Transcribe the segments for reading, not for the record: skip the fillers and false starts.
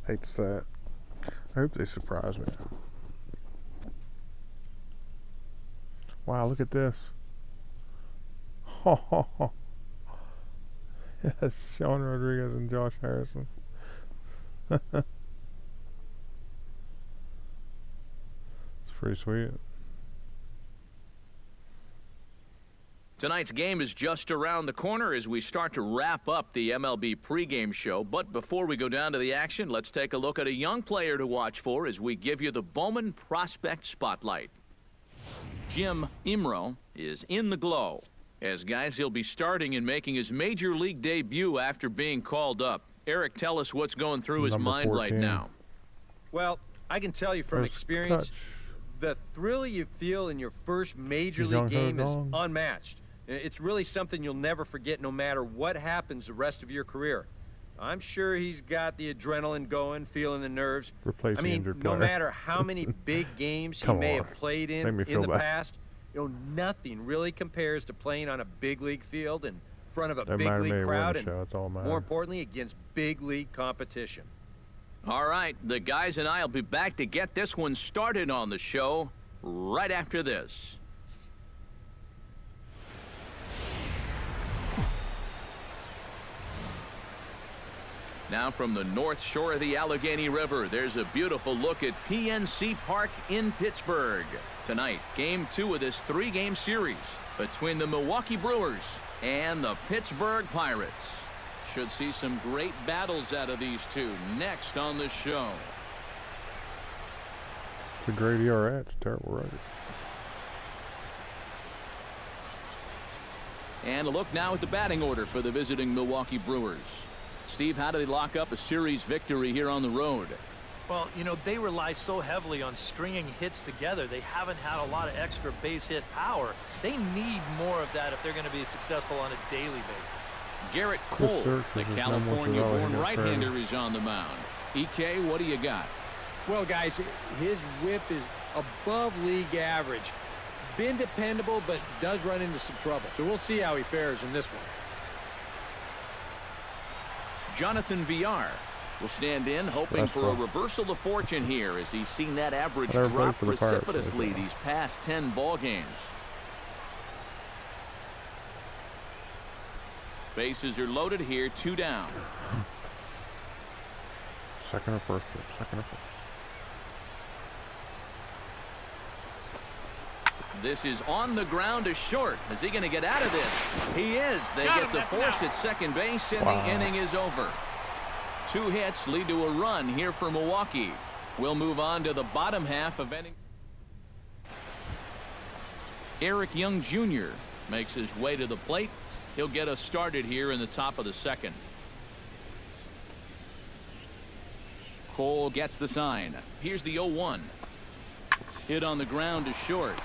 Hate to say it. I hope they surprise me. Wow, look at this. Yes, Sean Rodriguez and Josh Harrison. It's pretty sweet. Tonight's game is just around the corner as we start to wrap up the MLB pregame show. But before we go down to the action, let's take a look at a young player to watch for as we give you the Bowman Prospect Spotlight. Jim Imro is in the glow. As guys, he'll be starting and making his major league debut after being called up. Eric, tell us what's going through his mind 14. right now. Well, I can tell you from experience, the thrill you feel in your first major league game is unmatched. It's really something you'll never forget no matter what happens the rest of your career. I'm sure he's got the adrenaline going, feeling the nerves. Replace I mean, injured no player. matter how many big games he may have played in the past, nothing really compares to playing on a big league field in front of a big league crowd and, more importantly, against big league competition. All right, the guys and I will be back to get this one started on the show right after this. Now from the north shore of the Allegheny River, there's a beautiful look at PNC Park in Pittsburgh. Tonight, Game 2 of this 3-game series between the Milwaukee Brewers and the Pittsburgh Pirates. Should see some great battles out of these two next on the show. It's a great ERA. It's a terrible record. And a look now at the batting order for the visiting Milwaukee Brewers. Steve, how do they lock up a series victory here on the road? Well, you know, they rely so heavily on stringing hits together. They haven't had a lot of extra base hit power. They need more of that if they're going to be successful on a daily basis. Garrett Cole, the California-born right-hander, is on the mound. EK, what do you got? Well, guys, his whip is above league average. Been dependable, but does run into some trouble. So we'll see how he fares in this one. Jonathan Villar will stand in, hoping for a reversal of fortune here as he's seen that average drop precipitously these past 10 ball games. Bases are loaded here, 2 down. Second or first? Second or first. This is on the ground to short. Is he going to get out of this? He is. They get the force at second base, and the inning is over. 2 hits lead to a run here for Milwaukee. We'll move on to the bottom half of inning. Eric Young Jr. makes his way to the plate. He'll get us started here in the top of the second. Cole gets the sign. Here's the 0-1. Hit on the ground to short.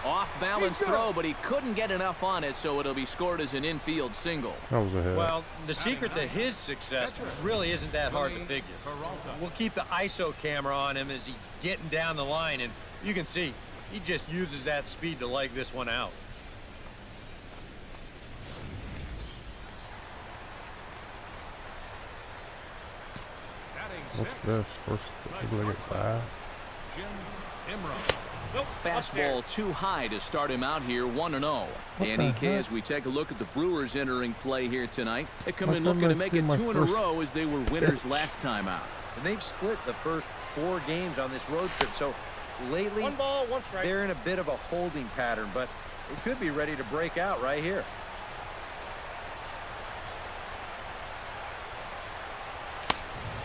Off balance throw, but he couldn't get enough on it, so it'll be scored as an infield single. That was a hit. Well, the secret to his success really isn't that hard to figure. We'll keep the ISO camera on him as he's getting down the line, and you can see he just uses that speed to leg this one out. What's this? First, look at that. Fastball too high to start him out here, 1-0. And EK, as we take a look at the Brewers entering play here tonight, they come in looking to make it 2 in a row as they were winners last time out. And they've split the first 4 games on this road trip, so lately they're in a bit of a holding pattern, but they could be ready to break out right here.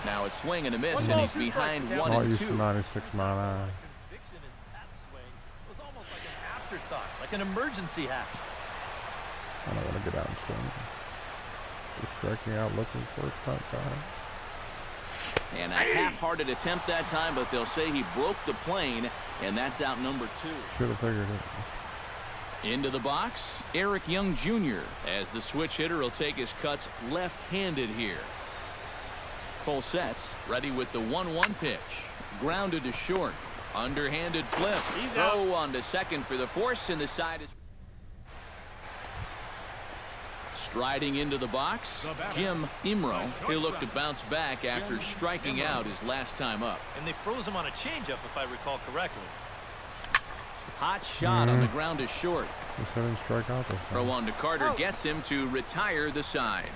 Now a swing and a miss, and he's behind 1-2. 96.99. Afterthought, like an emergency hack. I don't want to get out and swing. Just striking out looking for a stunt time. And a half-hearted attempt that time, but they'll say he broke the plane, and that's out number 2. Should have figured it. Into the box, Eric Young Jr. as the switch hitter will take his cuts left-handed here. Cole sets, ready with the 1-1 pitch. Grounded to short. Underhanded flip. Throw on to second for the force, and the side is Striding into the box, Jim Imro. He'll look to bounce back after striking out his last time up. And they froze him on a changeup, if I recall correctly. Hot shot on the ground is short. Throw on to Carter gets him to retire the side.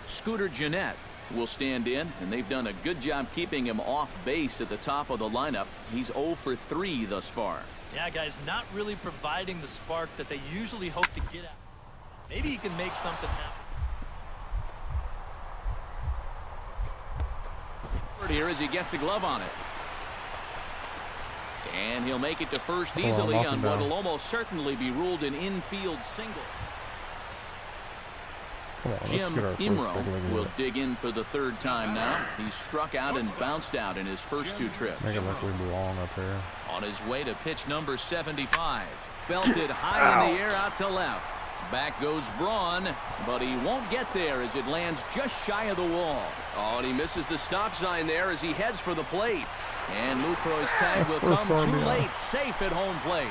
Scooter Jeanette will stand in, and they've done a good job keeping him off base at the top of the lineup. He's 0 for 3 thus far. Yeah, guys, not really providing the spark that they usually hope to get out. Maybe he can make something happen. Here as he gets a glove on it. And he'll make it to first easily on what will almost certainly be ruled an infield single. Jim Imro will dig in for the third time now. He's struck out and bounced out in his first 2 trips. Make it look we belong up here. On his way to pitch number 75. Belted high in the air out to left. Back goes Braun, but he won't get there as it lands just shy of the wall. Oh, and he misses the stop sign there as he heads for the plate. And Lucroy's tag will come too late, safe at home plate.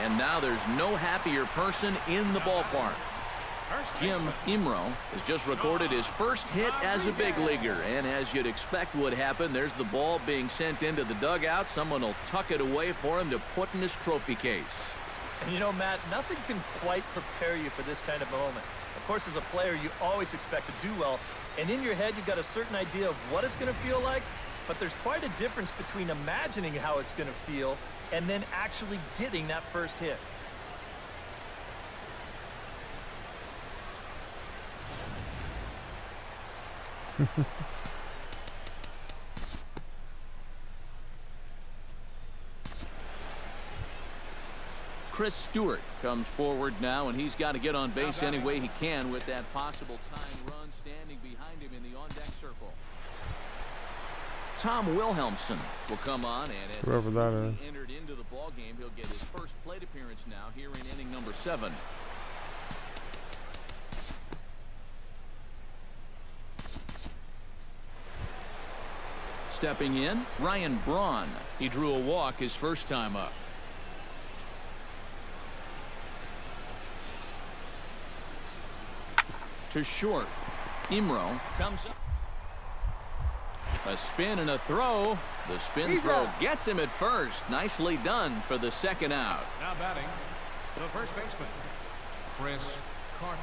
And now there's no happier person in the ballpark. Jim Imro has just recorded his first hit as a big leaguer, and as you'd expect would happen, there's the ball being sent into the dugout. Someone will tuck it away for him to put in his trophy case. And you know, Matt, nothing can quite prepare you for this kind of moment. Of course, as a player, you always expect to do well, and in your head, you've got a certain idea of what it's going to feel like, but there's quite a difference between imagining how it's going to feel and then actually getting that first hit. Chris Stewart comes forward now, and he's got to get on base any way he can with that possible tying run standing behind him in the on-deck circle. Tom Wilhelmsen will come on, and as whoever that is entered into the ball game, he'll get his first plate appearance now here in inning number 7. Stepping in, Ryan Braun. He drew a walk his first time up. To short. Imro comes up. A spin and a throw. The spin throw gets him at first. Nicely done for the second out. Now batting, the first baseman, Chris Carter.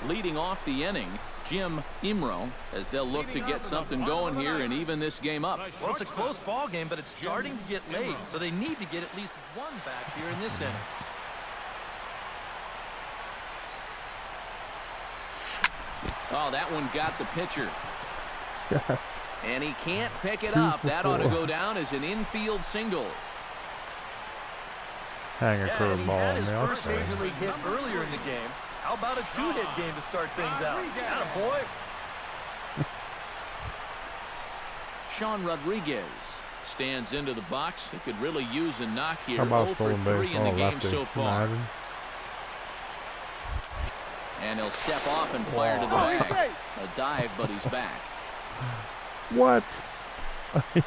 Leading off the inning, Jim Imro, as they'll look to get something going here and even this game up. Well, it's a close ball game, but it's starting to get late, so they need to get at least one back here in this inning. Oh, that one got the pitcher. And he can't pick it up. That ought to go down as an infield single. Hang a curve ball had in his the first outfield. major league hit earlier in the game. How about a 2-hit game to start things out? Attaboy. Sean Rodriguez stands into the box. He could really use a knock here. How about 0 for stolen 3 base? in the Oh, game lefty. so far. United. And he'll step off and fire to the bag. A dive, but he's back. What? Are you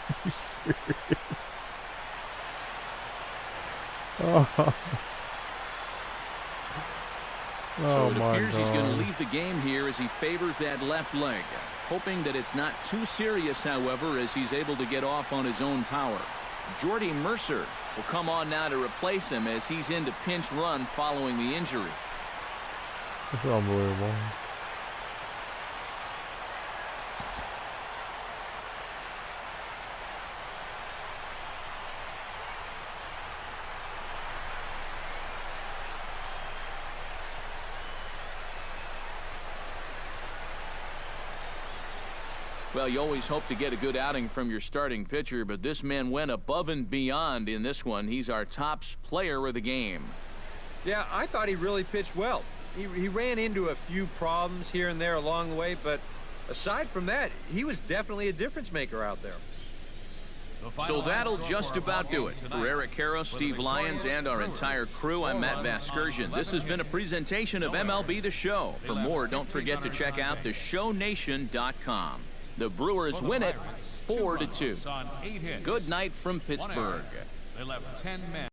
serious? Oh, So it my appears he's going to God. leave the game here as he favors that left leg. Hoping that it's not too serious, however, as he's able to get off on his own power. Jordy Mercer will come on now to replace him as he's in to pinch run following the injury. It's unbelievable. Well, you always hope to get a good outing from your starting pitcher, but this man went above and beyond in this one. He's our top player of the game. Yeah, I thought he really pitched well. He ran into a few problems here and there along the way, but aside from that, he was definitely a difference maker out there. So that'll just about do it. For Eric Harrow, Steve Lyons, and our entire crew, I'm Matt Vasgersian. This has been a presentation of MLB The Show. For more, don't forget to check out theshownation.com. The Brewers win it 4-2. Good night from Pittsburgh. They left 10 men.